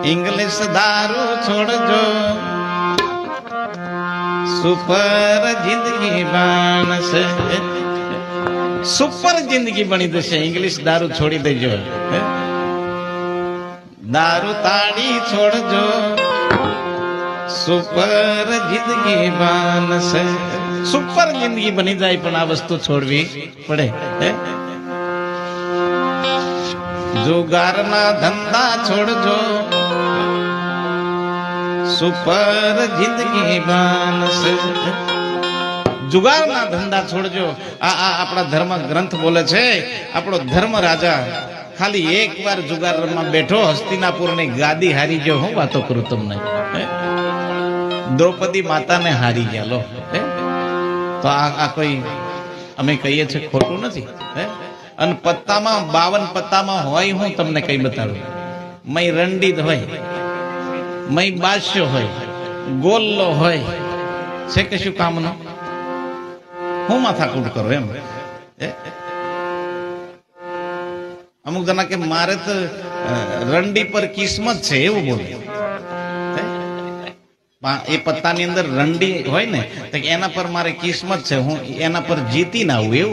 English दारू छोड़जो super जिंदगी Banse super जिंदगी बनी जशे इंग्लिश दारू छोड़ी देजो दारू ताड़ी छोड़जो सुपर जिंदगी बनसे सुपर जिंदगी बनी जाए पण आ वस्तु छोड़वी पड़े जुगारना धंधा छोड़जो सुपर जिंदगी बनसे जुगारना धंधा छोड़जो आ अपना धर्म ग्रंथ बोले छे अपनो धर्म राजा खाली एक बार जुगार में बैठो हस्तिनापुर ने गादी हारी गयो हूँ बातो करूं तुमने द्रौपदी माता ने हारी गया लो तो आ कोई अमे कहीए छे खोटू नथी अन पत्ता में 52 पत्ता में होय हूँ तमने कई बताड़ू मई रंडीत होय मई बादशाह होय गोल्लो होय छे कशु काम नो हूँ माथाकूट करो एम अमुक जना के मारे तो रंडी पर किस्मत छे एवुं बोले ए पत्ता नी अंदर रंडी होय ने तो एना पर मारे किस्मत छे हूँ एना पर जीती ना आऊं एवुं